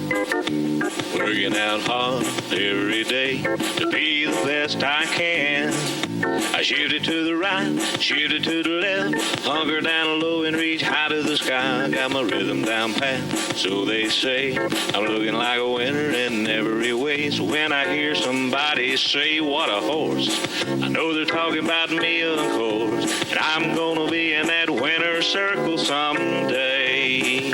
Working out hard every day to be the best I can. I shifted to the right, shifted to the left, hunker down low and reach high to the sky. Got my rhythm down pat, so they say. I'm looking like a winner in every way. So when I hear somebody say, what a horse, I know they're talking about me, of course. And I'm gonna be in that winner's circle someday.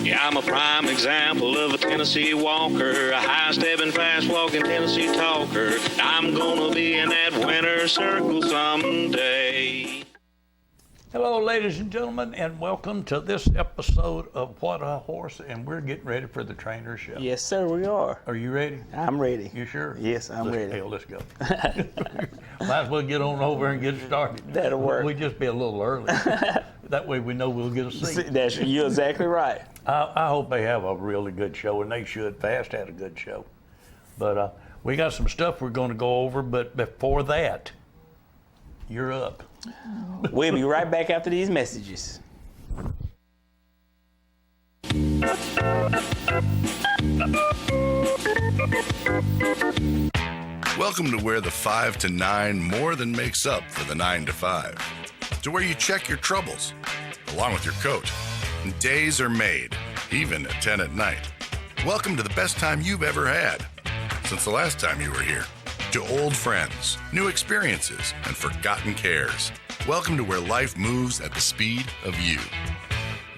Yeah, I'm a prime example of a Tennessee walker, a high-stepping, fast-walking Tennessee talker. I'm gonna be in that winner's circle someday. Hello, ladies and gentlemen, and welcome to this episode of What a Horse, and we're getting ready for the trainer show. Yes, sir, we are. Are you ready? I'm ready. You sure? Yes, I'm ready. Hell, let's go. Might as well get on over and get started. That'll work. We just be a little early. That way we know we'll get a seat. You're exactly right. I hope they have a really good show, and they should. Fast had a good show. But we got some stuff we're going to go over, but before that, you're up. We'll be right back after these messages. Welcome to where the 5 to 9 more than makes up for the 9 to 5. To where you check your troubles, along with your coat. And days are made, even at 10 at night. Welcome to the best time you've ever had, since the last time you were here. To old friends, new experiences, and forgotten cares. Welcome to where life moves at the speed of you.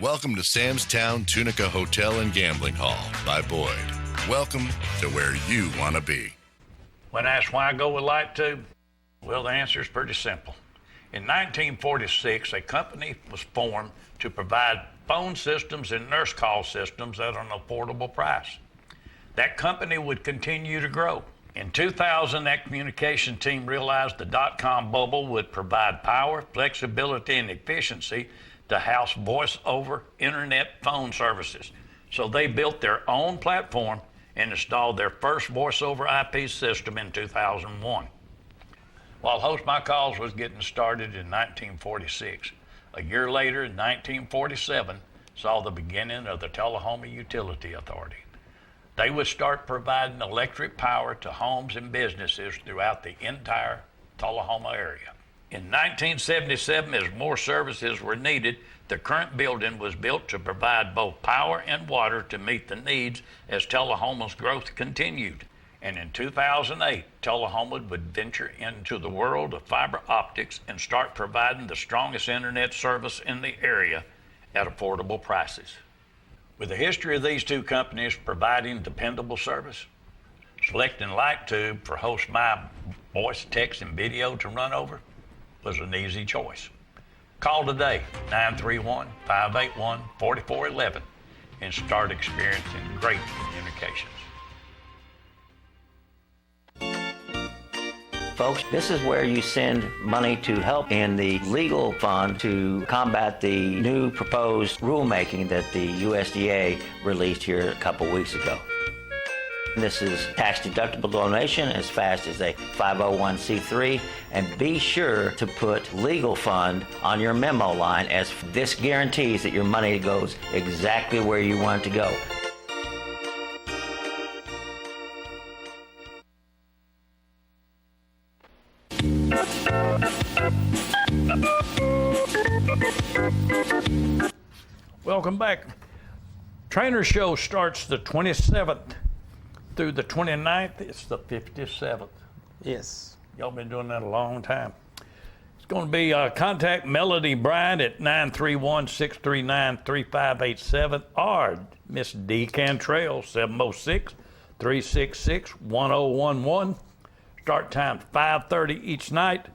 Welcome to Sam's Town Tunica Hotel and Gambling Hall by Boyd. Welcome to where you want to be. When asked why I go with light tube, well, the answer is pretty simple. In 1946, a company was formed to provide phone systems and nurse call systems at an affordable price. That company would continue to grow. In 2000, that communication team realized the dot-com bubble would provide power, flexibility, and efficiency to house voice-over internet phone services. So they built their own platform and installed their first voice-over IP system in 2001. While Host My Calls was getting started in 1946, a year later, in 1947, saw the beginning of the Tullahoma Utility Authority. They would start providing electric power to homes and businesses throughout the entire Tullahoma area. In 1977, as more services were needed, the current building was built to provide both power and water to meet the needs as Tullahoma's growth continued. And in 2008, Tullahoma would venture into the world of fiber optics and start providing the strongest internet service in the area at affordable prices. With the history of these two companies providing dependable service, selecting Light Tube for Host My voice, text, and video to run over was an easy choice. Call today, 931-581-4411, and start experiencing great communications. Folks, this is where you send money to help in the legal fund to combat the new proposed rulemaking that the USDA released here a couple weeks ago. This is tax-deductible donation as fast as a 501c3, and be sure to put legal fund on your memo line, as this guarantees that your money goes exactly where you want it to go. Welcome back. Trainer Show starts the 27th through the 29th. It's the 57th. Yes. Y'all been doing that a long time. It's going to be contact Melody Bryant at 931-639-3587 or Miss D. Cantrell, 706-366-1011. Start time 5:30 each night.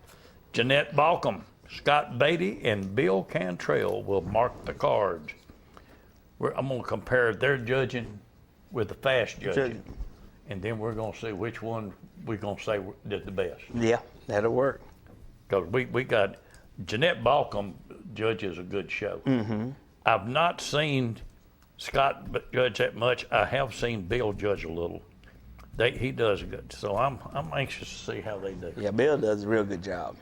Jeanette Balcom, Scott Beatty, and Bill Cantrell will mark the cards. I'm going to compare their judging with the fast judging. And then we're going to see which one we're going to say did the best. Yeah, that'll work. Because we got Jeanette Balcom judges a good show. Mm-hmm. I've not seen Scott judge that much. I have seen Bill judge a little. He does good. So I'm anxious to see how they do. Yeah, Bill does a real good job.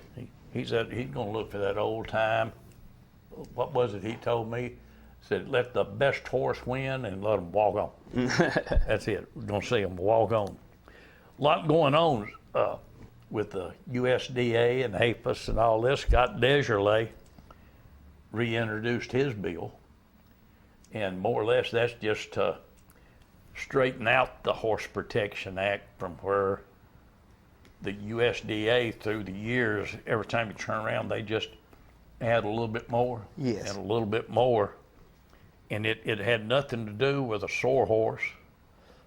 He's going to look for that old time. What was it he told me? Said, let the best horse win and let them walk on. That's it. We're going to see them walk on. A lot going on with the USDA and APHIS and all this. Scott Desjardins reintroduced his bill. And more or less that's just to straighten out the Horse Protection Act from where the USDA through the years, every time you turn around, they just add a little bit more. Yes. And a little bit more. And it had nothing to do with a sore horse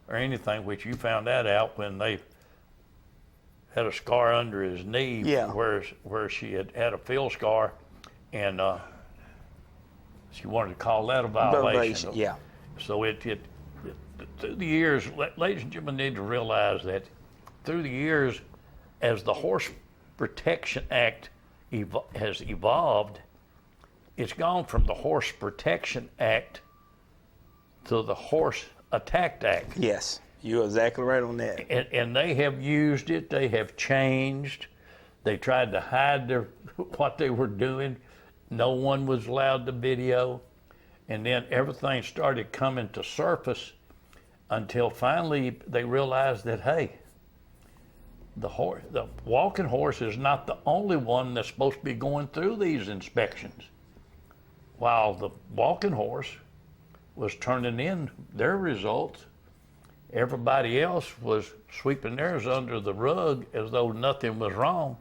or anything, which you found that out when they had a scar under his knee. Yeah. Where she had a field scar, and she wanted to call that a violation. Yeah. So it through the years, ladies and gentlemen need to realize that through the years, as the Horse Protection Act has evolved, it's gone from the Horse Protection Act to the Horse Attack Act. Yes, you're exactly right on that. And they have used it, they have changed. They tried to hide what they were doing. No one was allowed to video. And then everything started coming to surface until finally they realized that, hey, the walking horse is not the only one that's supposed to be going through these inspections. While the walking horse was turning in their results, everybody else was sweeping theirs under the rug as though nothing was wrong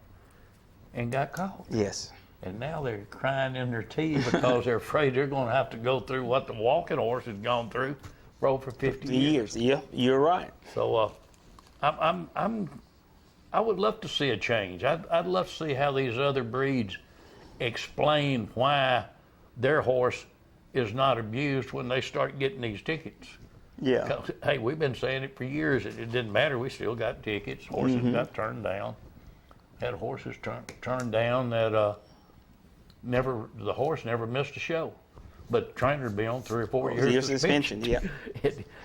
and got caught. Yes. And now they're crying in their teeth because they're afraid they're going to have to go through what the walking horse has gone through for over 50 years. Yeah, you're right. So I would love to see a change. I'd love to see how these other breeds explain why their horse is not abused when they start getting these tickets. Yeah. 'Cause, hey, we've been saying it for years. It didn't matter. We still got tickets. Horses got turned down. Had horses turned down that the horse never missed a show. But the trainer would be on 3 or 4 years suspension. Yeah.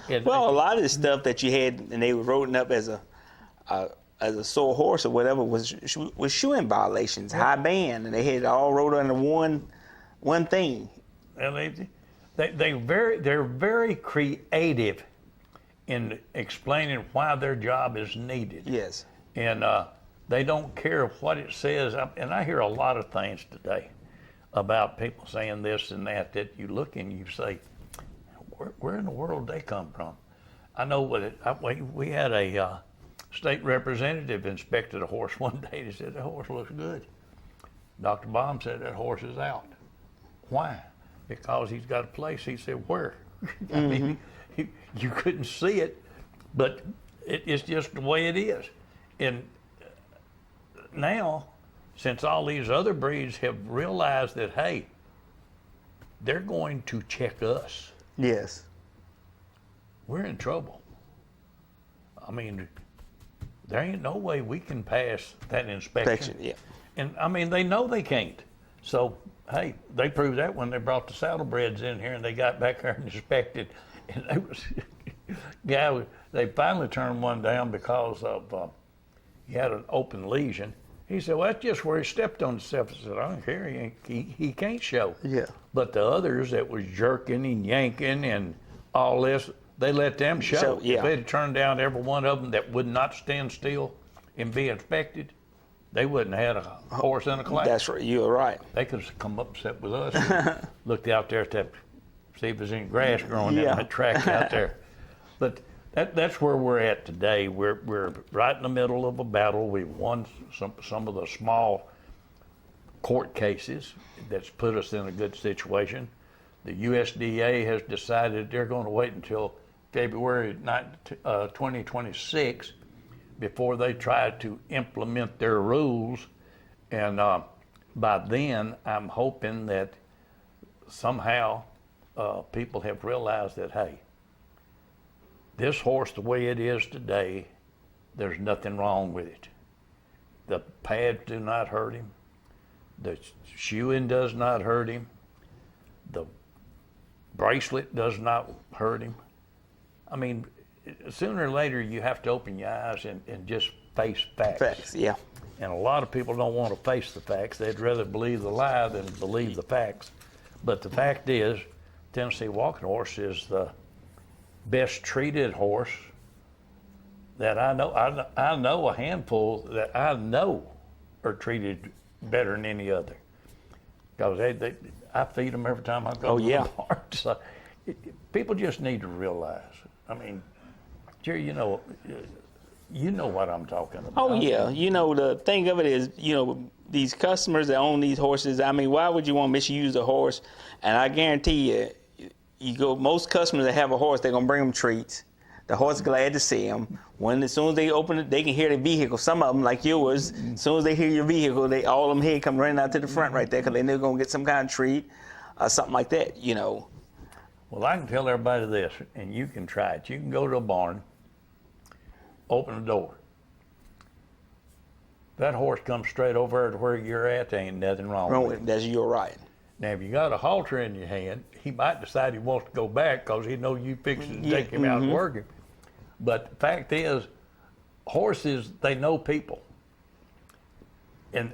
And Well, a lot of the stuff that you had and they were wrote up as a sore horse or whatever was shoeing violations, high band, and they had it all wrote under one thing. And they're very creative in explaining why their job is needed. Yes. And they don't care what it says. And I hear a lot of things today about people saying this and that you look and you say, where in the world did they come from? I know we had a state representative inspected a horse one day. He said, that horse looks good. Dr. Baum said, that horse is out. Why? Because he's got a place. He said, where? I mean, you couldn't see it, but it's just the way it is. And now, since all these other breeds have realized that, hey, they're going to check us, Yes. we're in trouble. I mean, there ain't no way we can pass that inspection. Yeah. And I mean, they know they can't. So, hey, they proved that when they brought the saddlebreds in here and they got back there and inspected. And they finally turned one down because of he had an open lesion. He said, well, that's just where he stepped on himself. I said, I don't care. He can't show. Yeah. But the others that was jerking and yanking and all this, they let them show. So, yeah. If they'd turned down every one of them that would not stand still and be inspected, they wouldn't have had a horse in a class. That's right. You're right. They could have come up and sat with us and looked out there at that, see if there's any grass growing in that track out there. But that's where we're at today. We're right in the middle of a battle. We've won some of the small court cases that's put us in a good situation. The USDA has decided they're going to wait until February 2026 before they try to implement their rules. And by then, I'm hoping that somehow people have realized that, hey, this horse, the way it is today, there's nothing wrong with it. The pads do not hurt him. The shoeing does not hurt him. The bracelet does not hurt him. I mean, sooner or later you have to open your eyes and just face facts. Facts, yeah. And a lot of people don't want to face the facts. They'd rather believe the lie than believe the facts. But the fact is, Tennessee Walking Horse is the best treated horse that I know. I know a handful that I know are treated better than any other. Because I feed them every time I go to the barn. So people just need to realize. I mean, Jerry, you know what I'm talking about. Oh yeah, the thing of it is, these customers that own these horses. I mean, why would you want to misuse a horse? And I guarantee most customers that have a horse, they're gonna bring them treats. The horse is glad to see them. As soon as they open it, they can hear the vehicle. Some of them, like yours, as soon as they hear your vehicle, all them head come running out to the front right there because they know they're gonna get some kind of treat, something like that. Well, I can tell everybody this, and you can try it. You can go to a barn, open the door. That horse comes straight over to where you're at. There ain't nothing wrong with it. You're right. Now, if you got a halter in your hand, he might decide he wants to go back because he knows you fixing to take him out and work him. But the fact is, horses, they know people. And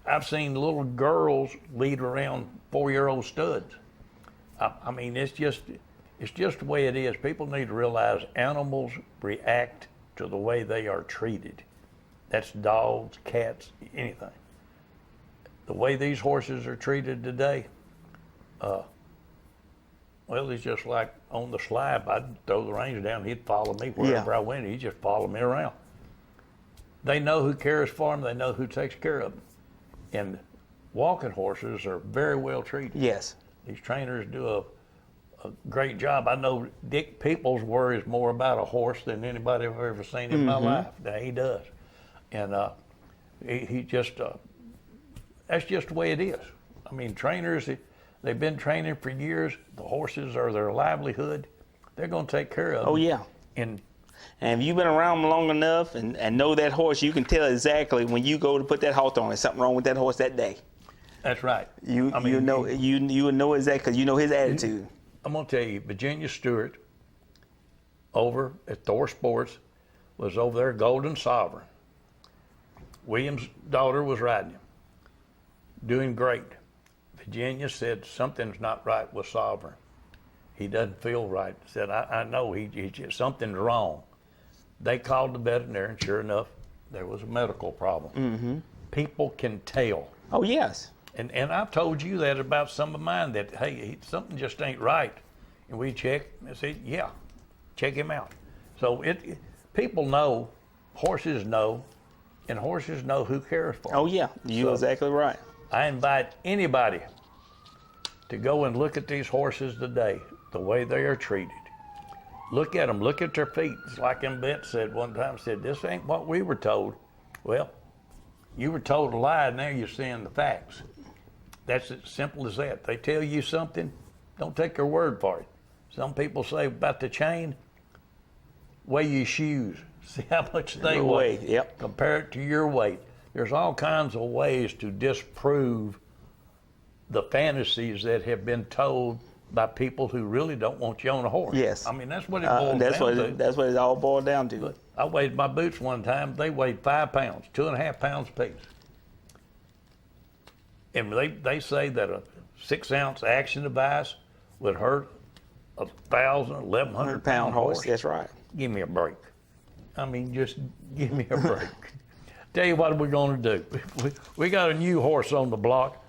I've seen little girls lead around 4-year-old studs. I mean, it's just the way it is. People need to realize animals react to the way they are treated. That's dogs, cats, anything. The way these horses are treated today, well, it's just like on the slab. I'd throw the reins down, he'd follow me wherever I went. He'd just follow me around. They know who cares for them. They know who takes care of them. And walking horses are very well treated. Yes. These trainers do a great job. I know Dick Peoples worries more about a horse than anybody I've ever seen in my life. Now, he does. And he just, that's just the way it is. I mean, trainers, they've been training for years. The horses are their livelihood. They're going to take care of them. Oh, yeah. And if you've been around them long enough and know that horse, you can tell exactly when you go to put that halter on, there's something wrong with that horse that day. That's right. You would know exactly because you know his attitude. I'm going to tell you, Virginia Stewart over at Thor Sports was over there, Golden Sovereign. William's daughter was riding him, doing great. Virginia said something's not right with Sovereign. He doesn't feel right. Said, I know he something's wrong. They called the veterinarian. Sure enough, there was a medical problem. People can tell. Oh, yes. And I've told you that about some of mine, that, hey, something just ain't right. And we check and say, yeah, check him out. So people know, horses know, and horses know who cares for them. Oh, yeah, you're exactly right. I invite anybody to go and look at these horses today, the way they are treated. Look at them, look at their feet. It's like them vets said one time, this ain't what we were told. Well, you were told a lie, now you're seeing the facts. That's as simple as that. They tell you something, don't take their word for it. Some people say about the chain, weigh your shoes. See how much they weigh. Yep. Compare it to your weight. There's all kinds of ways to disprove the fantasies that have been told by people who really don't want you on a horse. Yes. I mean, that's what it boils down to. That's what it all boiled down to. But I weighed my boots one time. They weighed 5 pounds, 2.5 pounds apiece. And they say that a 6-ounce action device would hurt a 1,100 pound horse. That's right. Give me a break. I mean, just give me a break. Tell you what we're going to do. We got a new horse on the block.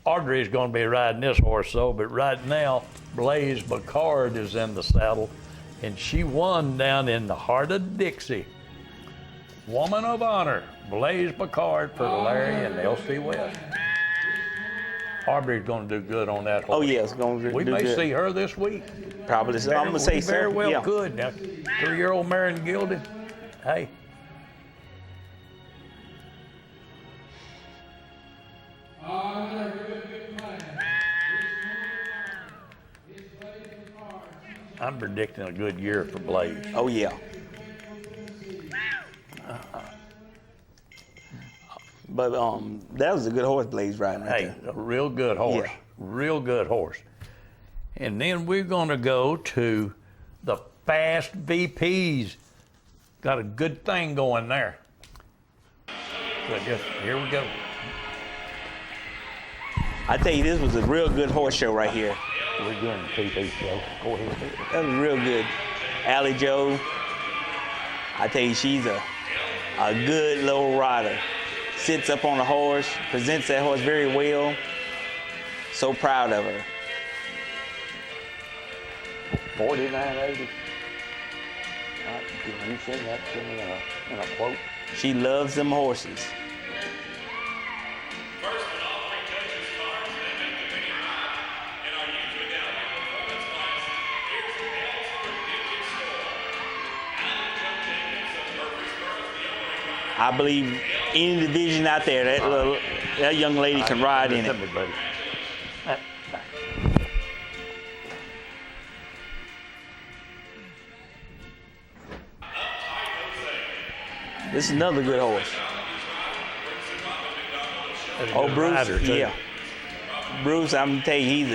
Audrey's going to be riding this horse, though, but right now, Blaze Bacard is in the saddle, and she won down in the heart of Dixie. Woman of Honor, Blaze Bacard for Larry and Elsie West. Aubrey's going to do good on that horse. Oh, yeah, it's going to do good. We may see her this week. Probably so. I'm going to say so. Very well could. Now, 3-year-old Marion Gilded, hey. I'm predicting a good year for Blaze. Oh, yeah. But that was a good horse Blaze riding right there. A real good horse. Yeah. Real good horse. And then we're going to go to the Fast VPs. Got a good thing going there. So just, here we go. I tell you, this was a real good horse show right here. We're doing the TV show. Go ahead. That was real good. Allie Joe, I tell you, she's a good little rider. Sits up on the horse, presents that horse very well. So proud of her. 49.80. Can you send that to me in a quote? She loves them horses. I believe any division out there, that young lady can ride in it. This is another good horse. Oh, Bruce, yeah. Bruce, I'm gonna tell you, he's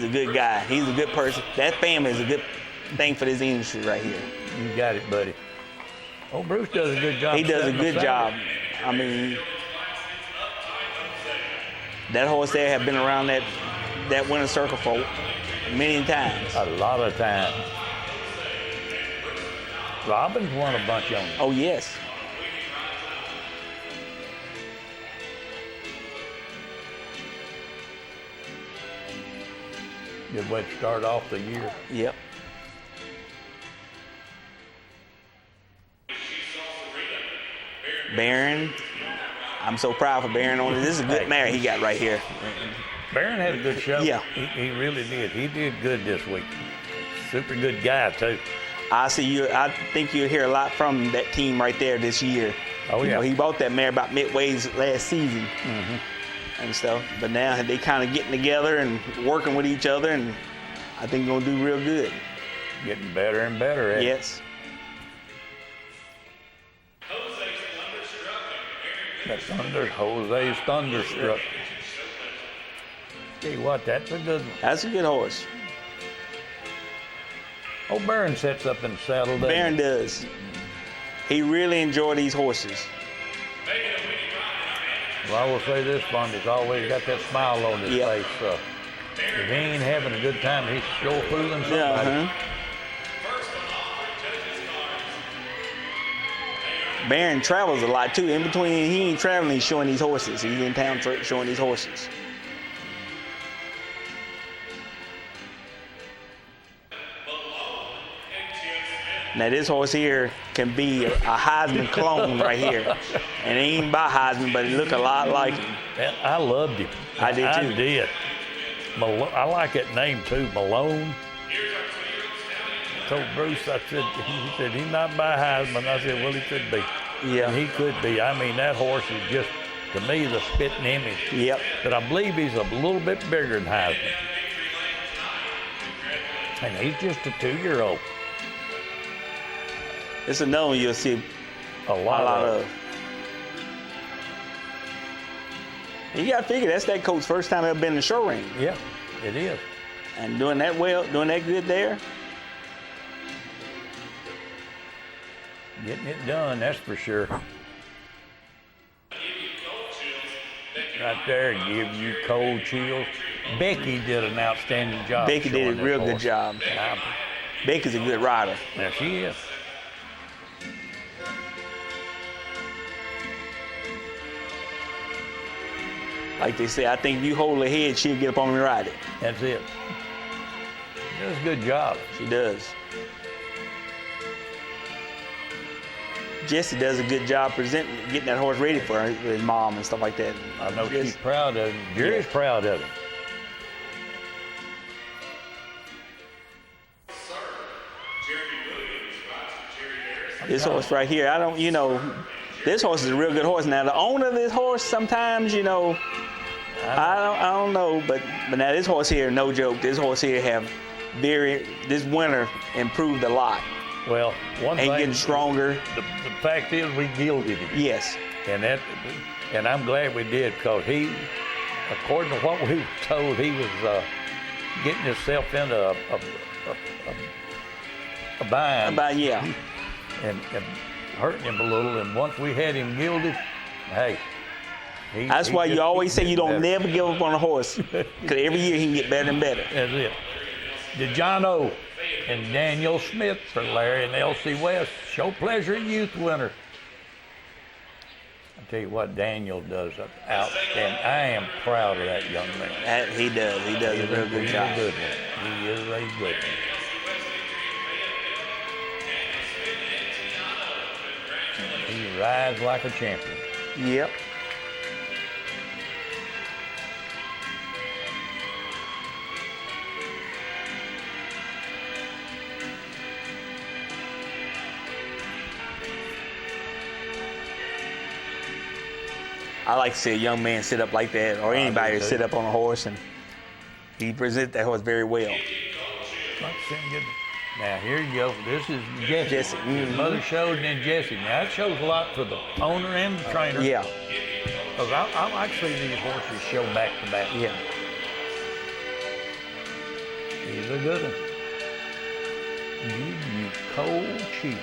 a good guy. He's a good person. That family is a good thing for this industry right here. You got it, buddy. Oh, Bruce does a good job. He does a good job. I mean, that horse there have been around that winner's circle for many times. A lot of times. Robin's won a bunch on it. Oh, yes. Good way to start off the year. Yep. Barron, I'm so proud for Barron on it. This is a good mare he got right here. Barron had a good show. Yeah. He really did. He did good this week. Super good guy, too. I think you'll hear a lot from that team right there this year. Oh, yeah. You know, he bought that mare about midways last season and stuff. But now they kind of getting together and working with each other, and I think going to do real good. Getting better and better at it. Yes. Jose's Thunderstruck. Tell you what, that's a good one. That's a good horse. Oh, Barron sets up in the saddle, doesn't Barron he? does. He really enjoys these horses. Well, I will say this, Bond, he's always got that smile on his face. If he ain't having a good time, he's sure fooling somebody. Yeah, Barron travels a lot too. In between, he ain't traveling, he's showing these horses. He's in town showing these horses. Now this horse here can be a Heisman clone right here. And it ain't by Heisman, but it look a lot like him. Man, I loved him. I did too. I did. I like that name too, Malone. I told Bruce, he said, he's not by Heisman. I said, well, he could be. Yeah. And he could be. I mean, that horse is just, to me, the spitting image. Yep. But I believe he's a little bit bigger than Heisman. And he's just a 2-year-old. It's a known you'll see A lot of. You got to figure that's that coach's first time ever been in the show ring. Yeah, it is. And doing that well, doing that good there. Getting it done, that's for sure. Right there, give you cold chills. Becky did an outstanding job. Becky did a real good job. Becky's a good rider. Now she is. Like they say, I think if you hold her head, she'll get up on me and ride it. That's it. She does a good job. She does. Jesse does a good job getting that horse ready for his mom and stuff like that. I know she's proud of him. Jerry's proud of him. This horse right here, this horse is a real good horse. Now, the owner of this horse, sometimes, I don't know, but now this horse here, no joke, this horse here this winter improved a lot. Well, one thing. And getting stronger. The fact is, we gilded him. Yes. And I'm glad we did, because he, according to what we were told, he was getting himself into a bind. Yeah. And hurting him a little. And once we had him gilded, hey. That's why you always say you don't never give up on a horse, because every year he can get better and better. That's it. The John O. and Daniel Smith for Larry and Elsie West, Show Pleasure Youth winner. I'll tell you what, Daniel does outstanding. I am proud of that young man. He does a real good job. He's a good one. He is a good one. He rides like a champion. Yep. I like to see a young man sit up like that, or anybody sit up on a horse, and he presents that horse very well. Now here you go. This is Jesse. Jesse. His mother showed, and then Jesse. Now that shows a lot for the owner and the trainer. Yeah. Because I like to see these horses show back to back. Yeah. He's a good one. You cold cheat.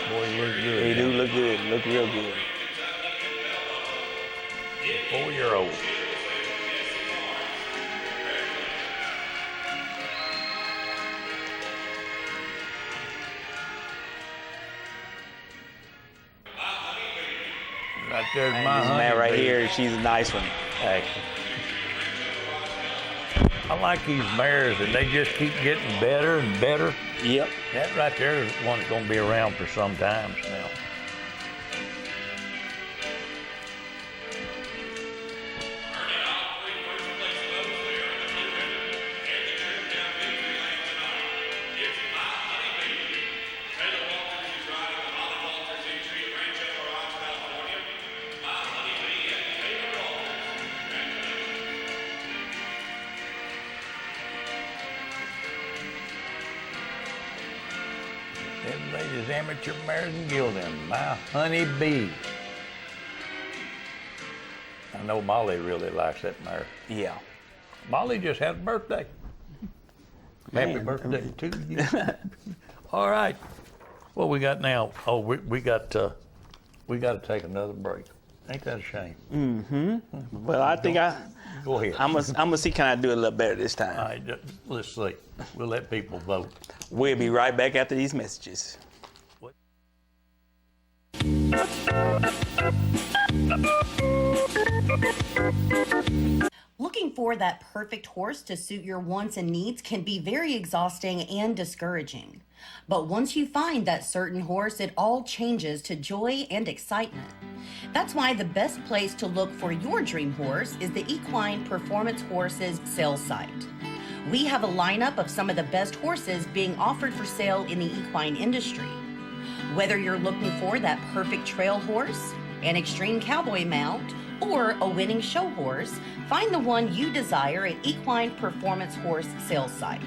Boy, he looks good. He do look good. Look real good. 4-year-old. Right there's And my this honey man right bee. here, she's a nice one. Actually. I like these mares, and they just keep getting better and better. Yep. That right there is one that's going to be around for some time now. Them ladies, amateur mares and gelding. My honey bee. I know Molly really likes that mare. Yeah. Molly just had a birthday. Happy Man. birthday to you. All right. What we got now? Oh, we got to take another break. Ain't that a shame? Mm-hmm. Well, I think Go ahead. I'm gonna see, can I do it a little better this time? All right, let's see. We'll let people vote. We'll be right back after these messages. Looking for that perfect horse to suit your wants and needs can be very exhausting and discouraging. But once you find that certain horse, it all changes to joy and excitement. That's why the best place to look for your dream horse is the Equine Performance Horses sales site. We have a lineup of some of the best horses being offered for sale in the equine industry. Whether you're looking for that perfect trail horse, an extreme cowboy mount, or a winning show horse, find the one you desire at Equine Performance Horse sales site.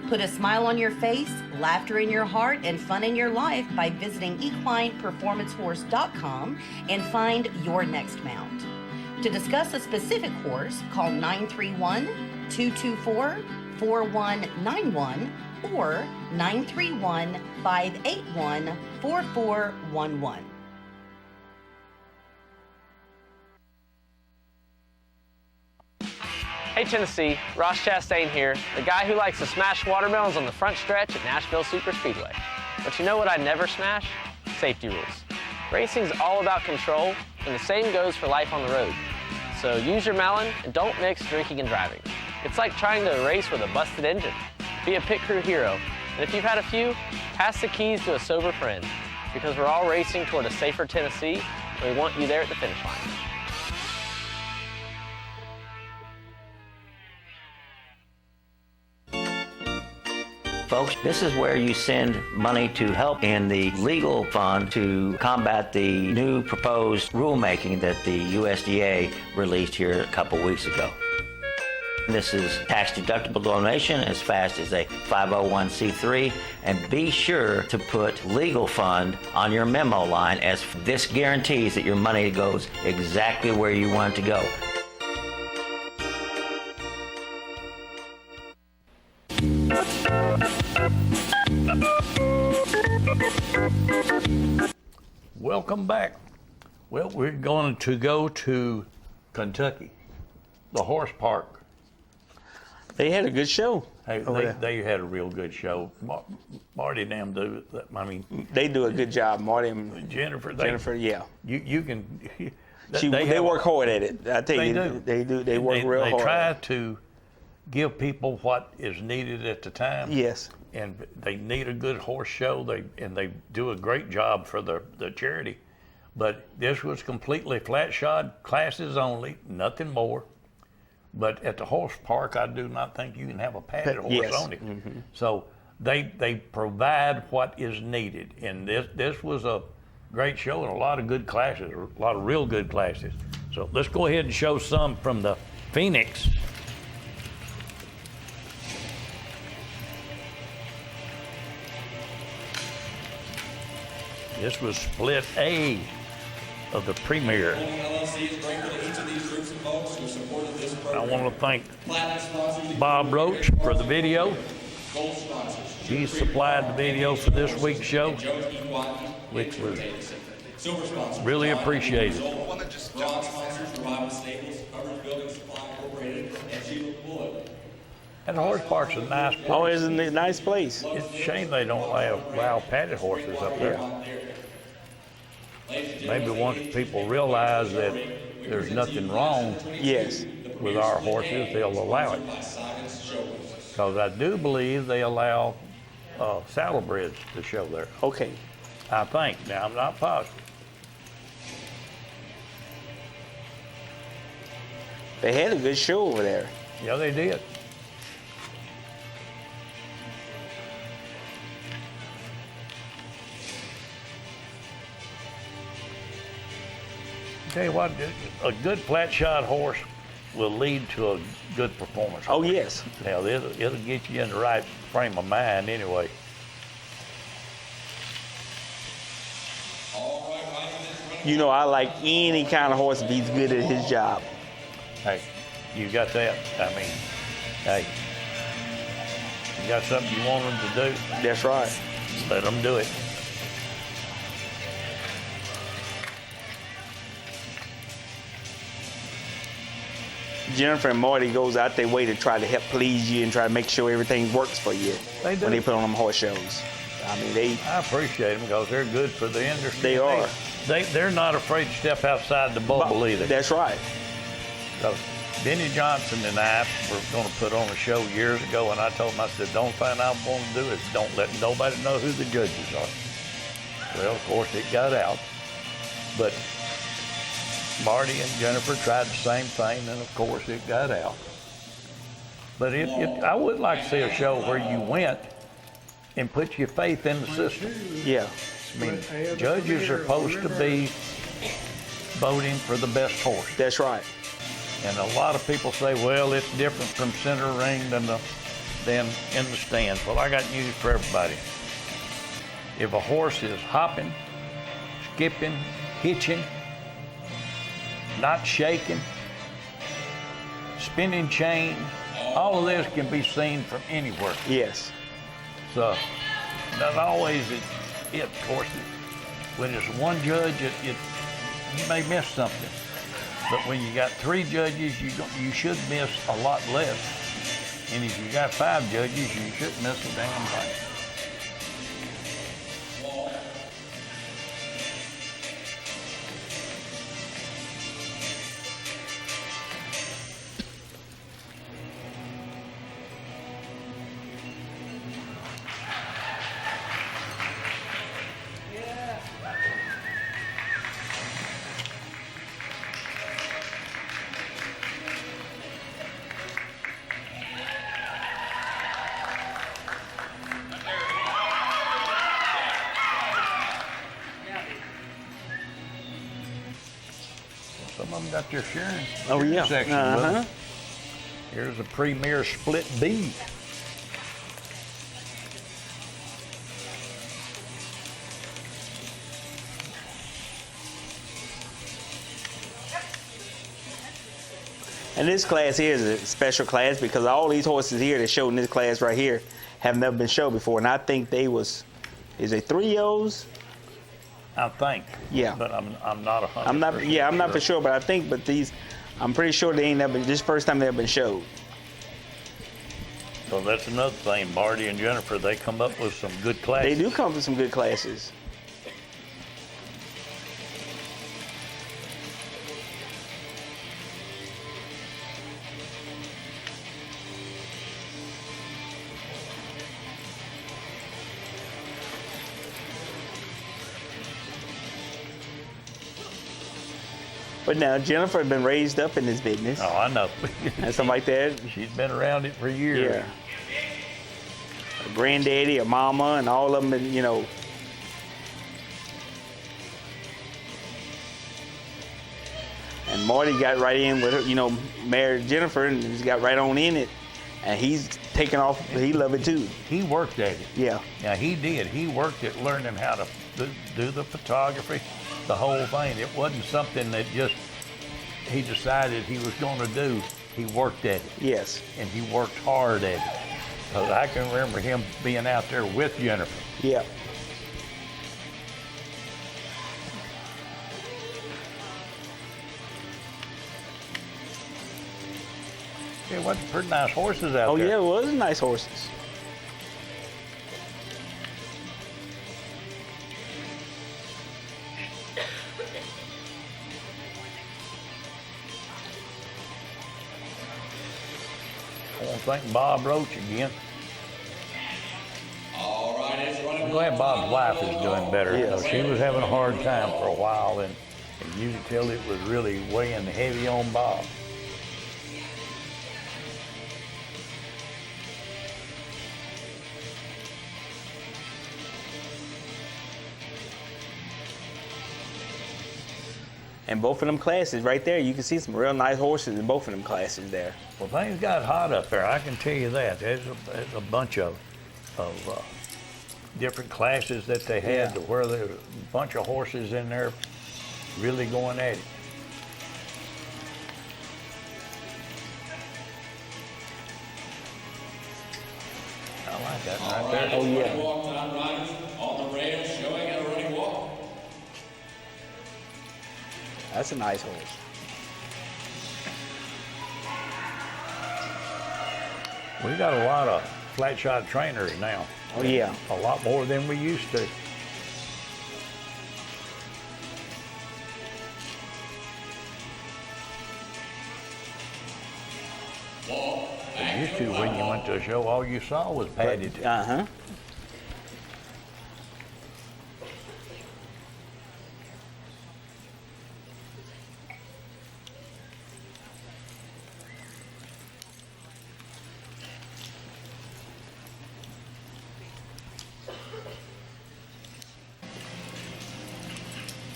Put a smile on your face, laughter in your heart, and fun in your life by visiting equineperformancehorse.com and find your next mount. To discuss a specific horse, call 931-224-4191 or 931-581-4411. Hey Tennessee, Ross Chastain here, the guy who likes to smash watermelons on the front stretch at Nashville Superspeedway. But you know what I never smash? Safety rules. Racing's all about control, and the same goes for life on the road. So use your melon and don't mix drinking and driving. It's like trying to race with a busted engine. Be a pit crew hero, and if you've had a few, pass the keys to a sober friend, because we're all racing toward a safer Tennessee, and we want you there at the finish line. Folks, this is where you send money to help in the legal fund to combat the new proposed rulemaking that the USDA released here a couple weeks ago. This is tax-deductible donation as fast as a 501c3. And be sure to put legal fund on your memo line, as this guarantees that your money goes exactly where you want it to go. Welcome back. Well, we're going to go to Kentucky, the horse park. They had a good show. Hey, they had a real good show. Marty and them do. I mean, They do a good job, Marty and Jennifer. yeah. You can. They work hard at it. I tell you, they do. They work real hard. They try to give people what is needed at the time. Yes. And they need a good horse show. They do a great job for the charity. But this was completely flat shod classes only, nothing more. But at the horse park, I do not think you can have a padded horse on it. Mm-hmm. So they provide what is needed. And this was a great show and a lot of good classes, a lot of real good classes. So let's go ahead and show some from the Phoenix. This was split A of the premiere. I want to thank Bob Roach for the video. He supplied the video for this week's show, which was really appreciated. And the horse park's a nice place. Oh, isn't it a nice place? It's a shame they don't allow padded horses up there. Maybe once people realize that there's nothing wrong Yes. with our horses, they'll allow it. Because I do believe they allow saddlebreds to show there. Okay. I think. Now, I'm not positive. They had a good show over there. Yeah, they did. Tell you what, a good flat shod horse will lead to a good performance. Oh, yes. Now, it'll get you in the right frame of mind anyway. You know, I like any kind of horse if he's good at his job. Hey, you got that. I mean, hey, you got something you want them to do, That's right. let them do it. Jennifer and Marty goes out their way to try to help please you and try to make sure everything works for you They do. when they put on them horse shows. I mean, I appreciate them because they're good for the industry. They are. They're not afraid to step outside the bubble either. That's right. So, Benny Johnson and I were going to put on a show years ago, and I told him, I said, the only thing I want to do is don't let nobody know who the judges are. Well, of course, it got out. But Marty and Jennifer tried the same thing, and of course, it got out. But I would like to see a show where you went and put your faith in the system. Yeah. I mean, judges are supposed to be voting for the best horse. That's right. And a lot of people say, well, it's different from center ring than in the stands. Well, I got news for everybody. If a horse is hopping, skipping, hitching, not shaking, spinning chain, all of this can be seen from anywhere. Yes. So, not always it, of course. When it's one judge, you may miss something. But when you got 3 judges, you should miss a lot less. And if you got 5 judges, you shouldn't miss a damn thing. Some of them got their sharing Oh, yeah. section with them. Here's a Premier Split B. And this class here is a special class because all these horses here that showed in this class right here have never been shown before. And I think they was, is they 3-0s? I think. Yeah. But I'm not 100%. I'm not for sure, but I think, but these, I'm pretty sure they ain't never, this first time they've been showed. So that's another thing. Marty and Jennifer, they come up with some good classes. They do come with some good classes. But now Jennifer had been raised up in this business. Oh, I know. And something like that. She's been around it for years. Yeah. A granddaddy, a mama, and all of them, been, you know. And Marty got right in with her, you know, married Jennifer, and he's got right on in it. And he's taking off, he loved it too. He worked at it. Yeah. Yeah, he did. He worked at learning how to do the photography, the whole thing. It wasn't something that just he decided he was going to do. He worked at it. Yes. And he worked hard at it. 'Cause I can remember him being out there with Jennifer. Yeah. There was pretty nice horses out Oh, there. yeah, it was nice horses. I want to thank Bob Roach again. All right, everyone. I'm glad Bob's wife is doing better. Yes. So she was having a hard time for a while, and you could tell it was really weighing heavy on Bob. And both of them classes right there, you can see some real nice horses in both of them classes there. Well, things got hot up there. I can tell you that. There's a bunch of different classes that they had Yeah. to where there was a bunch of horses in there really going at it. I like that right there. Oh, yeah. Walk time riders on the rail showing how to running walk. That's a nice horse. We got a lot of flat shot trainers now. Oh, yeah. A lot more than we used to. Used to, when you went to a show, all you saw was padded. Uh-huh.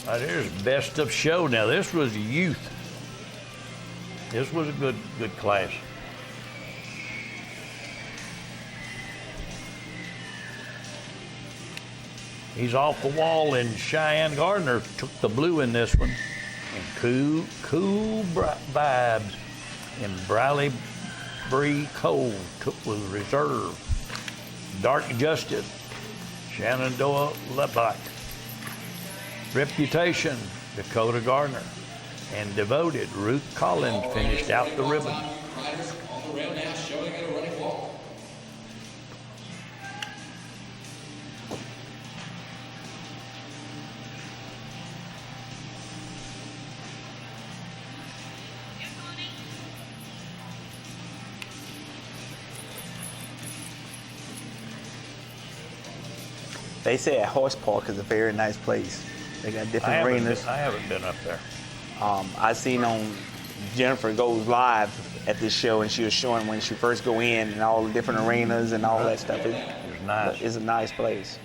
Right, there's best of show. Now this was youth. This was a good class. He's off the wall, and Cheyenne Gardner took the blue in this one. And cool vibes. And Briley Bree Cole was reserve. Dark Justice, Shenandoah Lebbach. Reputation, Dakota Gardner. And Devoted, Ruth Collins finished out the ribbon. Riders on the rail now showing how to running walk. They say a horse park is a very nice place. They got different arenas. I haven't been up there. I seen on Jennifer Goes Live at this show, and she was showing when she first go in and all the different arenas and all that stuff. It's nice. It's a nice place.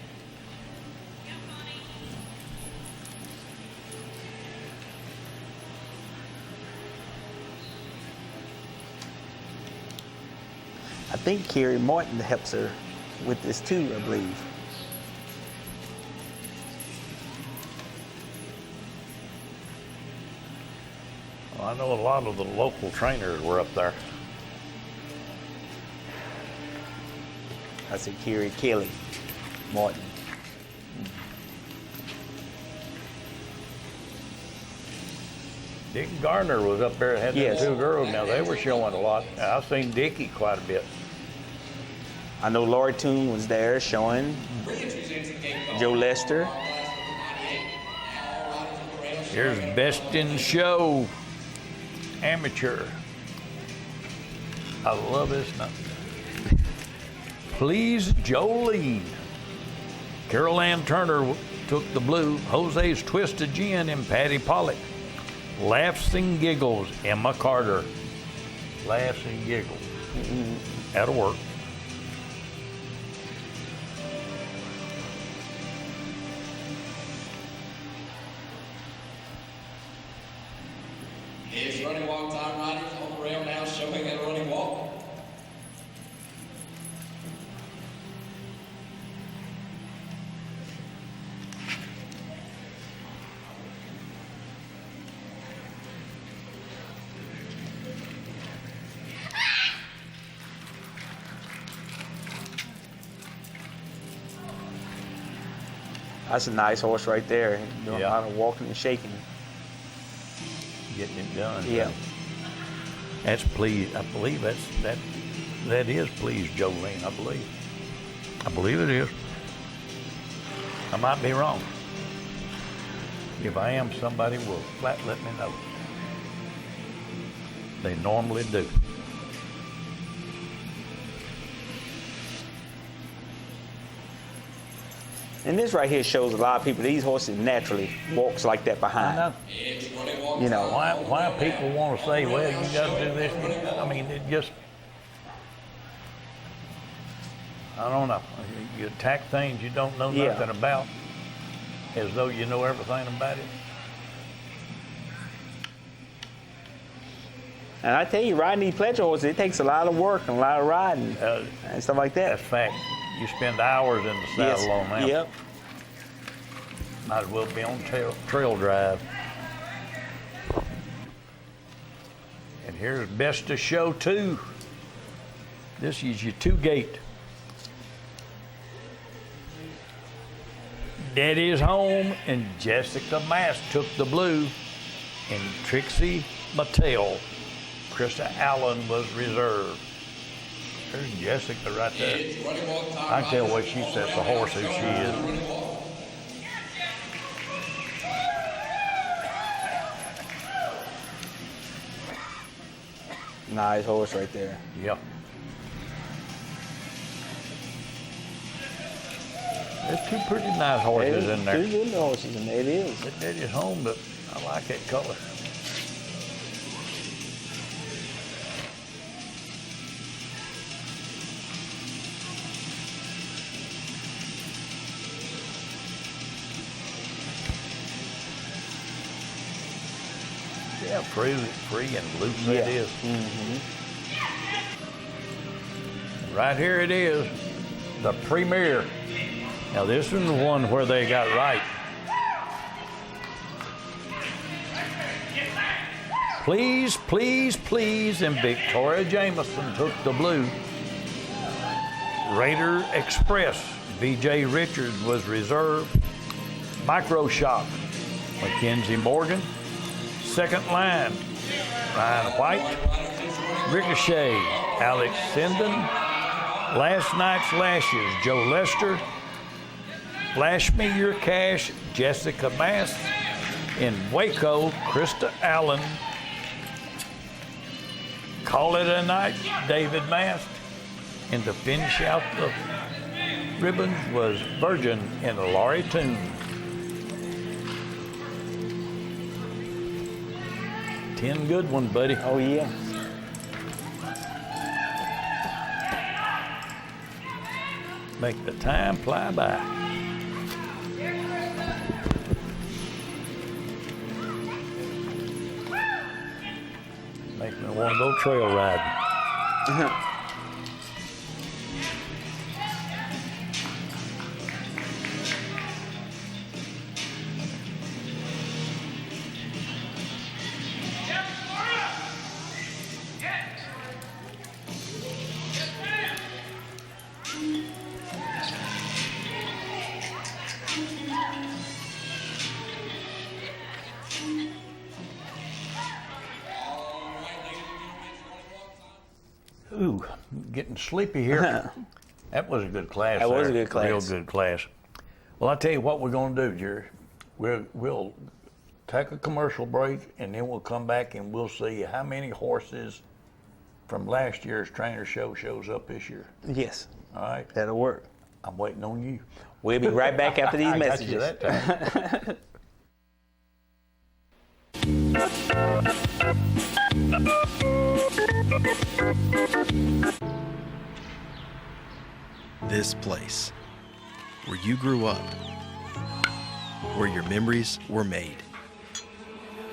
think Carrie Martin helps her with this too, I believe. Well, I know a lot of the local trainers were up there. I said Carrie Kelly Martin. Dick Gardner was up there and had Yes. them 2 girls. Now, they were showing a lot. I've seen Dickie quite a bit. I know Lori Toon was there showing. Joe Lester. Here's Best in Show Amateur. I love this number. Please, Jolene. Carol Ann Turner took the blue. Jose's Twisted Gin and Patty Pollock. Laughs and Giggles, Emma Carter. Laughs and Giggles. That'll work. Here's running walk time riders on the rail now showing at a running walk. That's a nice horse right there. Doing Yeah. a lot of walking and shaking. Getting it done. Yeah. That's Please. I believe that is Please, Jolene. I believe. I believe it is. I might be wrong. If I am, somebody will flat let me know. They normally do. And this right here shows a lot of people, these horses naturally walks like that I behind. know. You know, Why people want to say, well, you got to do this? I mean, it just, I don't know. You attack things you don't know Yeah. nothing about as though you know everything about it. and I tell you, riding these pleasure horses, it takes a lot of work and a lot of riding and stuff like that. That's fact. You spend hours in the saddle on them. Yep. Might as well be on trail drive. And here's Best to Show 2. This is your 2-gate. Daddy's Home and Jessica Mass took the blue, and Trixie Mattel. Krista Allen was reserved. There's Jessica right there. I can tell what she sets the horse who she is. Nice horse right there. Yep. There's 2 pretty nice horses in there. 2 good horses in there, it is. That Daddy's Home, but I like that color. Yeah, free and loose Yeah. it is. Right here it is, the Premier. Now this is the one where they got right. Please, Please, Please, and Victoria Jameson took the blue. Raider Express, B.J. Richards was reserved. Micro Shock, Mackenzie Morgan. Second Line, Ryan White. Ricochet, Alex Sinden. Last Night's Lashes, Joe Lester. Flash Me Your Cash, Jessica Mass. In Waco, Krista Allen. Call It a Night, David Mast. And to finish out the ribbons was Virgin and Laurie Toon. 10 good one, buddy. Oh, yeah. Make the time fly by. Make me want to go trail riding. Ooh, getting sleepy here. That was a good class. That was there. a good class. Real good class. Well, I'll tell you what we're going to do, Jerry. We'll take a commercial break, and then we'll come back and we'll see how many horses from last year's trainer show shows up this year. Yes. All right. That'll work. I'm waiting on you. We'll be right back after these messages. I got you that time. This place, where you grew up, where your memories were made,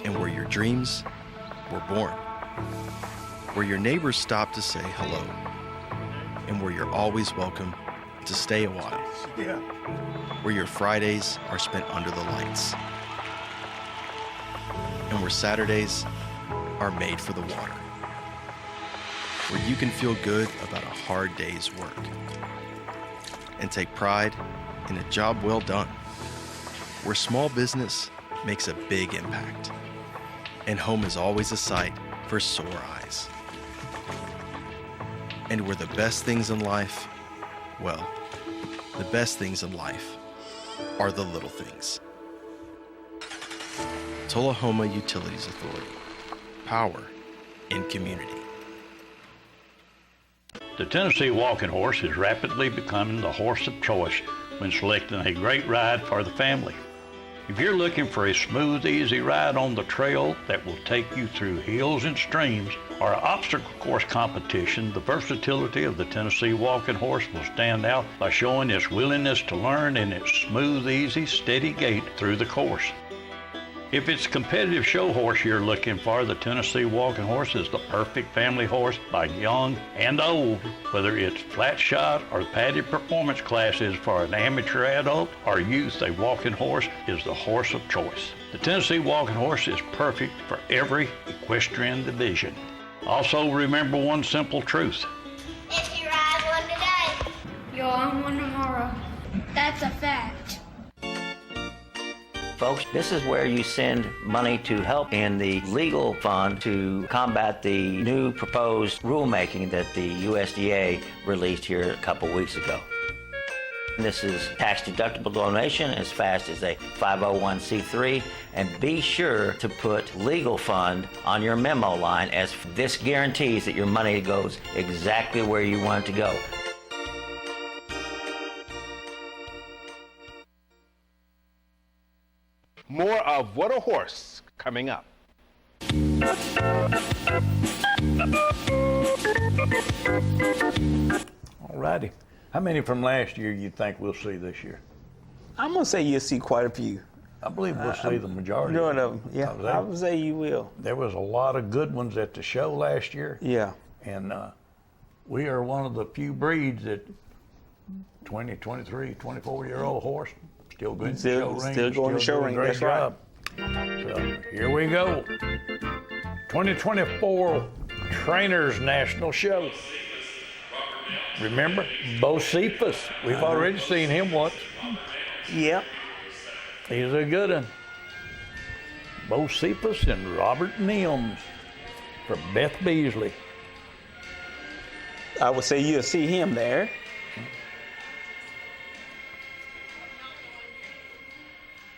and where your dreams were born, where your neighbors stopped to say hello, and where you're always welcome to stay a while, where your Fridays are spent under the lights, and where Saturdays are made for the water, where you can feel good about a hard day's work and take pride in a job well done, where small business makes a big impact, and home is always a sight for sore eyes. And where the best things in life, well, the best things in life are the little things. Tullahoma Utilities Authority. Power in community. The Tennessee Walking Horse is rapidly becoming the horse of choice when selecting a great ride for the family. If you're looking for a smooth, easy ride on the trail that will take you through hills and streams or an obstacle course competition, the versatility of the Tennessee Walking Horse will stand out by showing its willingness to learn and its smooth, easy, steady gait through the course. If it's a competitive show horse you're looking for, the Tennessee Walking Horse is the perfect family horse by young and old. Whether it's flat shot or padded performance classes for an amateur adult or youth, a walking horse is the horse of choice. The Tennessee Walking Horse is perfect for every equestrian division. Also remember one simple truth. If you ride one today, you'll own one tomorrow. That's a fact. Folks, this is where you send money to help in the legal fund to combat the new proposed rulemaking that the USDA released here a couple weeks ago. This is tax-deductible donation as fast as a 501c3, and be sure to put legal fund on your memo line, as this guarantees that your money goes exactly where you want it to go. More of What a Horse coming up. All righty. How many from last year you think we'll see this year? I'm going to say you'll see quite a few. I believe we'll see the majority None of them. Yeah, I would say you will. There was a lot of good ones at the show last year. Yeah. And we are one of the few breeds that 20, 23, 24-year-old horse still good in the show ring. Still going to show ring. That's right. So here we go. 2024 Trainers National Show. Remember, Bo Cephas. We've already seen him once. Yep. He's a good one. Bo Cephas and Robert Mims for Beth Beasley. I would say you'll see him there.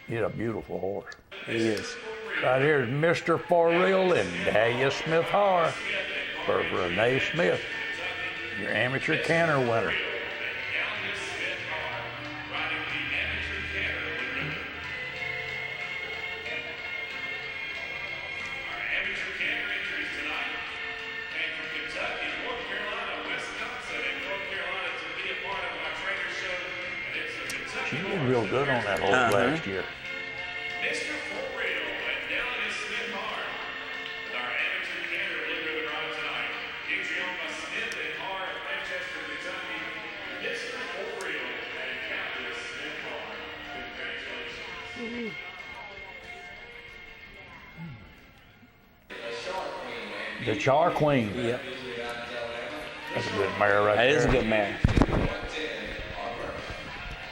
He's a beautiful horse. He is. Right here is Mr. For Real and Dahlia Smith Har for Renee Smith, your amateur canter winner. She did real good on that horse last year. Mr. For Real and Dahlia Smith Har with our amateur canter leader of the ride tonight. Entry on by Smith and Har of Manchester, Kentucky. Mr. For Real and Dahlia Smith Har. Congratulations. The Char Queen. Yep. That's a good mare right there. That is a good mare.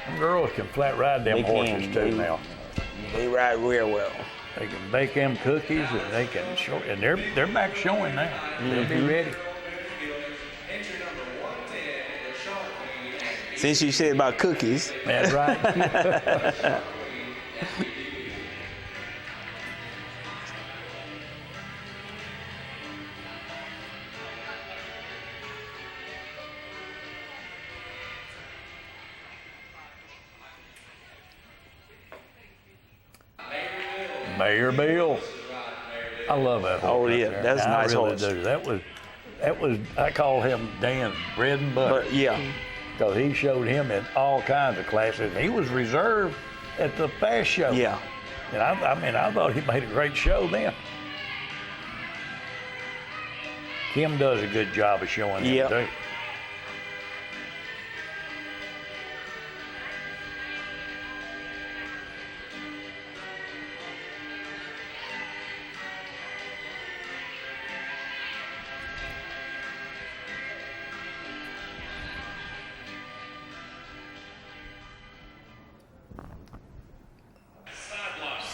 Them girls can flat ride them horses too now. They ride real well. They can bake them cookies and they can show, and they're back showing now. They'll be ready. Since you said about cookies. That's right. Mayor Bill. I love that horse. Oh, yeah, right there. that's a nice I really horse. do. That was. I call him Dan's bread and butter. But yeah. Because he showed him in all kinds of classes. He was reserved at the fast show. Yeah. And I thought he made a great show then. Kim does a good job of showing him Yep. too.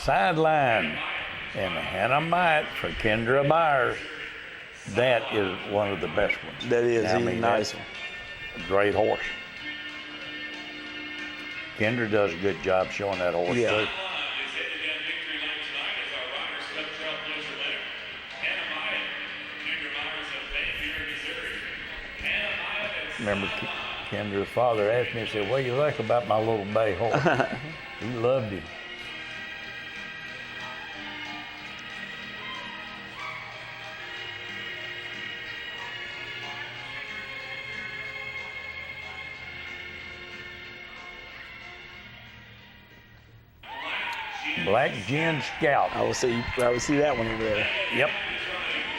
Sideline and Hannah Might for Kendra Myers. That is one of the best ones. That is. I He's mean, a nice that's one. a great horse. Kendra does a good job showing that horse Yeah. too. Remember, Kendra's father asked me, he said, "What do you think about my little bay horse?" He loved him. Black Gin Scout. I would see that one over there. Yep.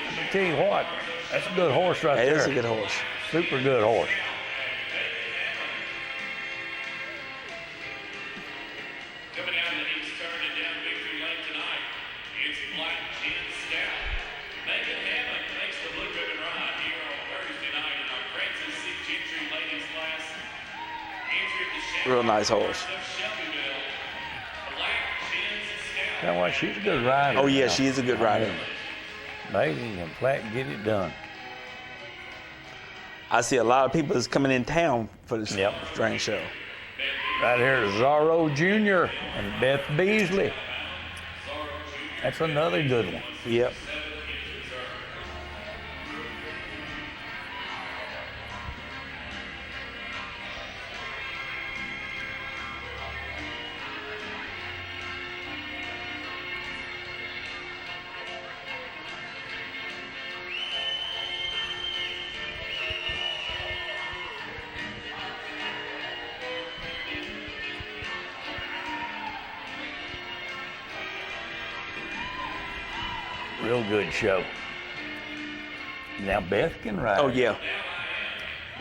I'm gonna tell you what, that's a good horse right That there. is a good horse. Super good horse. Coming out of the east turn and down victory lane tonight, it's Black Gin Scout. Megan Hammond makes the blue ribbon ride here on Thursday night in our Francis C. Gentry ladies class. Entry at the Shelby Real nice horse. of Shelbyville. Black Gin Scout. You know what? She's a good rider. Oh yeah, now. she is a good rider. Amazing and flat get it done. I see a lot of people that's coming in town for this Yep. strange show. Right here, Zorro Jr. and Beth Beasley. That's another good one. Yep. Real good show. Now Beth can ride. Oh yeah.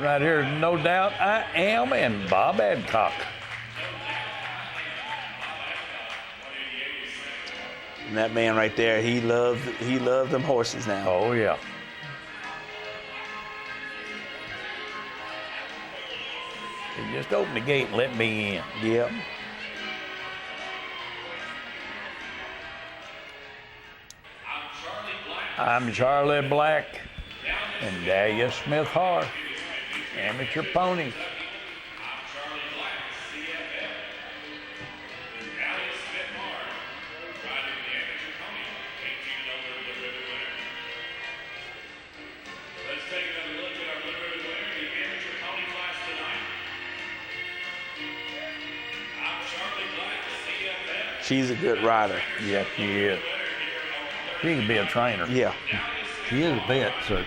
Right here, no doubt, I Am and Bob Adcock. And that man right there, he loved them horses now. Oh yeah. He just open the gate and let me in. Yep. I'm Charlie Black and Dahlia Smith Har, amateur ponies. Let's take another look at our blue ribbon winner, the amateur pony class tonight. I'm Charlie Black, CFF. She's a good rider. Yes, she is. She can be a trainer. Yeah. She is a vet, so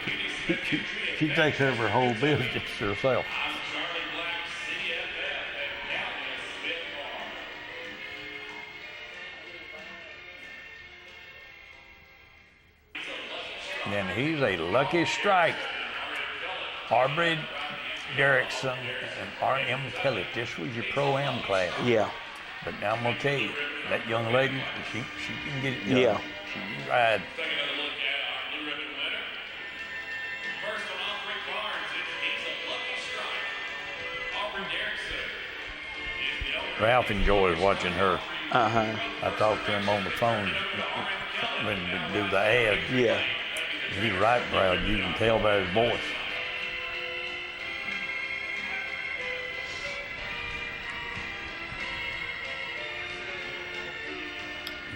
she takes care of her whole business herself. I'm Charlie Black, CFF, and Dahlia Smith Farm. And he's a lucky strike. Aubrey Derrickson and R.M. Kelly. This was your Pro-Am class. Yeah. But now I'm going to tell you, that young lady, she can get it done. Yeah. She can ride. Take another look at our blue ribbon winner. First one off Rick Barnes, he's a lucky strike. Aubrey Derrickson is the owner. Ralph enjoys watching her. Uh-huh. I talked to him on the phone when we do the ad. Yeah. He's right proud. You can tell by his voice.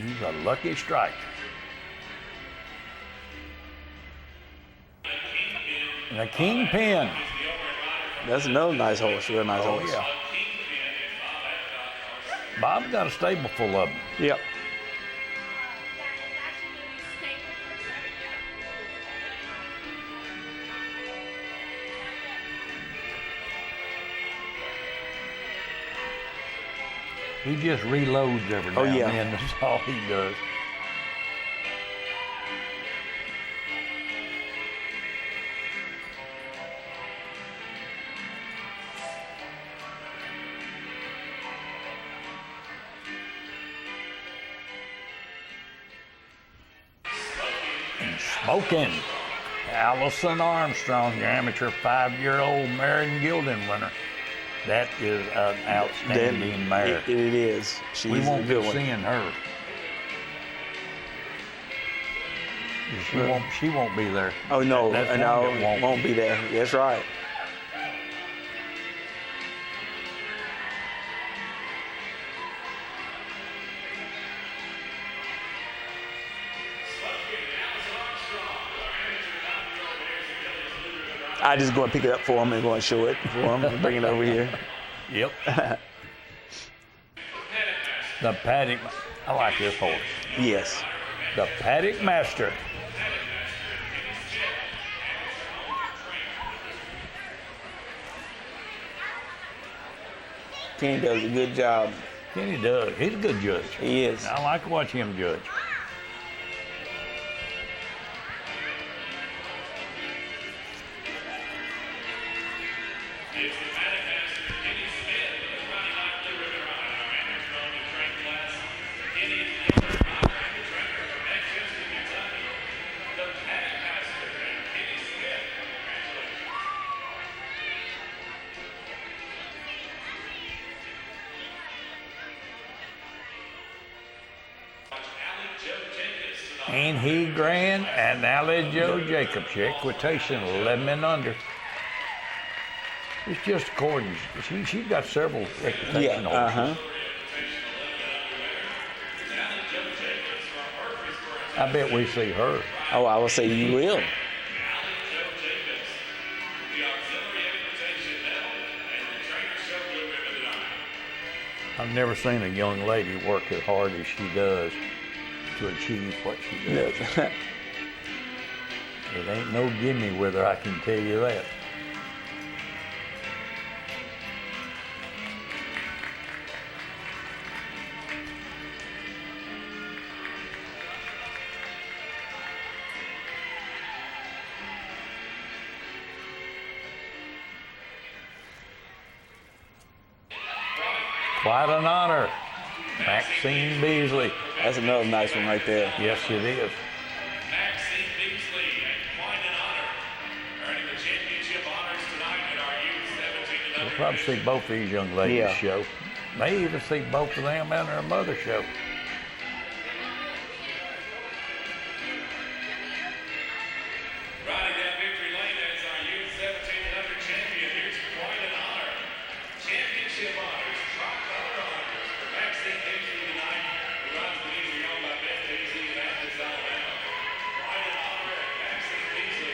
He's a lucky strike. And a Kingpin. That's another nice horse, real nice horse. Yeah. Bob's got a stable full of them. Yep. He just reloads every now yeah. and then. That's all he does. And Smoking. Allison Armstrong, your amateur 5-year-old Marion Gilden winner. That is an outstanding mare. It is. She's we won't a good be one. seeing her. She won't be there. Oh no, That's one no, that won't be there. That's right. I just go and pick it up for him and go and show it for him and bring it over here. Yep. The Paddock. I like this horse. Yes. The Paddock Master. Kenny does a good job. Kenny does. He's a good judge. He is. I like to watch him judge. Ain't he grand? And Allie Joe Jacobs, your equitation 11 and under. It's just according. She's got several equitation horses. I bet we see her. Oh, I will say you will. I've never seen a young lady work as hard as she does to achieve what she does. It ain't no gimme with her, I can tell you that. Quite an honor, Maxine Beasley. That's another nice one right there. Yes, it is. Maxine Beasley, and quite an honor, earning the championship honors tonight at our U17 and We'll probably see both these young ladies show. May even see both of them and their mother show. riding down victory lane as our U17 and under champion. Here's quite an honor. Championship honors, tricolour honors for Maxine Beasley tonight, who rides the easy owned by Ben Beasley in Athens, Alabama. Quite an honor at Maxine Beasley,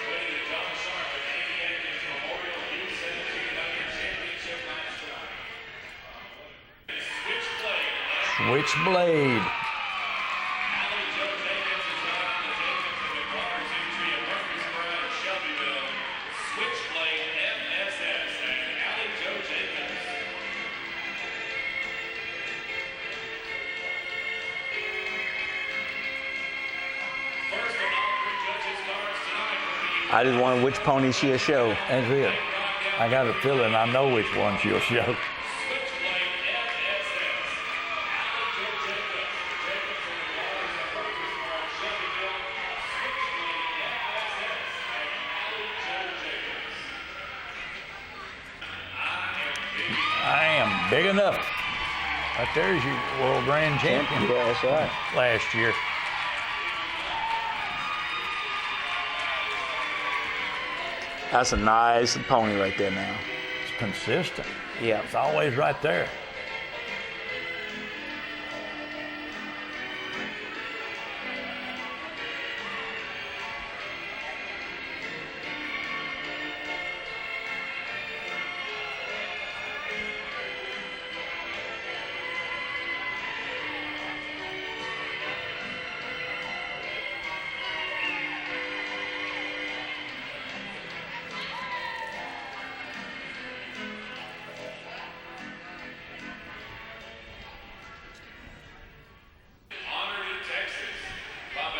winning the John Sharp and Amy Atkins Memorial U17 and under championship last tonight. Switchblade. I just wonder which pony she'll show. That's it. I got a feeling I know which one she'll show. I am big enough. Right there's your world grand champion. Yeah, that's right. Last year. That's a nice pony right there now. It's consistent. Yeah. It's always right there.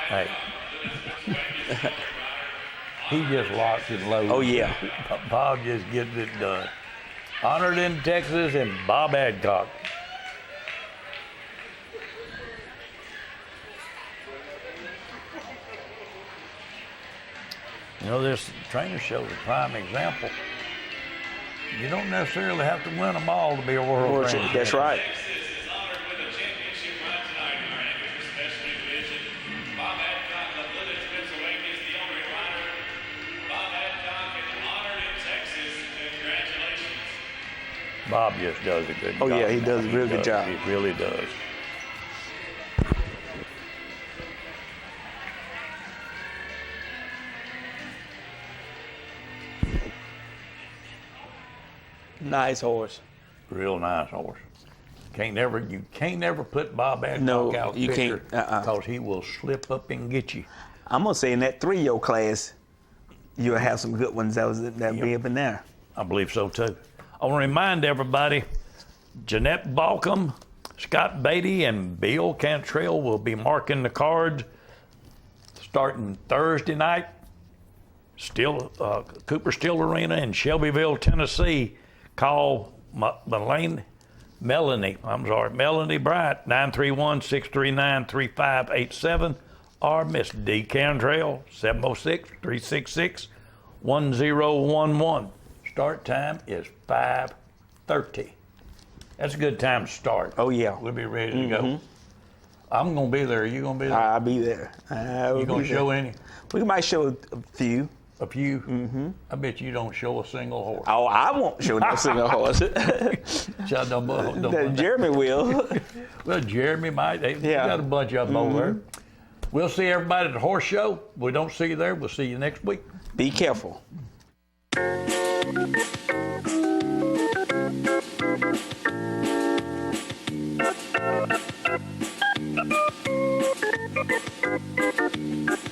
Hey. He just locks and loads. Oh, yeah. Bob just gets it done. Honored in Texas and Bob Adcock. You know, this trainer shows a prime example. You don't necessarily have to win them all to be a world champion. That's right. Bob just does a good job. Oh, yeah, he does a real good job. He really does. Nice horse. Real nice horse. You can't never put Bob Adcock No, out you picture can't, because he will slip up and get you. I'm gonna say in that 3-year class, you'll have some good ones that be up in there. I believe so too. I want to remind everybody, Jeanette Balcom, Scott Beatty, and Bill Cantrell will be marking the cards starting Thursday night. Cooper Steel Arena in Shelbyville, Tennessee. Call Melanie Bright, 931-639-3587, or Miss D. Cantrell, 706-366-1011. Start time is 5:30. That's a good time to start. Oh, yeah. We'll be ready to go. I'm going to be there. Are you going to be there? I'll be there. You going to show any? We might show a few. A few? Mm-hmm. I bet you don't show a single horse. Oh, I won't show no single horse. Jeremy will. Well, Jeremy might. We got a bunch of them over there. We'll see everybody at the horse show. If we don't see you there, we'll see you next week. Be careful.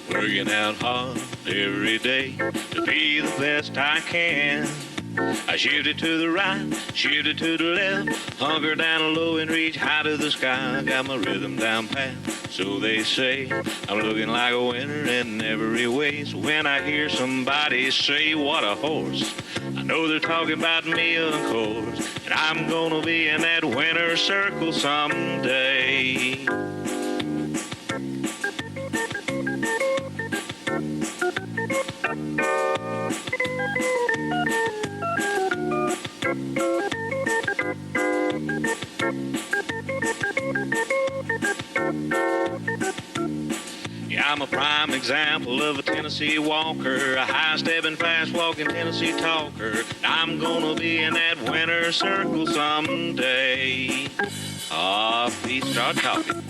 Working out hard every day to be the best I can. I shifted to the right, shifted to the left, hunker down low and reach high to the sky. Got my rhythm down pat, so they say. I'm looking like a winner in every way. So when I hear somebody say, what a horse, I know they're talking about me, of course. And I'm gonna be in that winner's circle someday. Yeah, I'm a prime example of a Tennessee walker, a high-stepping, fast-walking Tennessee talker. I'm gonna be in that winner's circle someday. Feet start talking.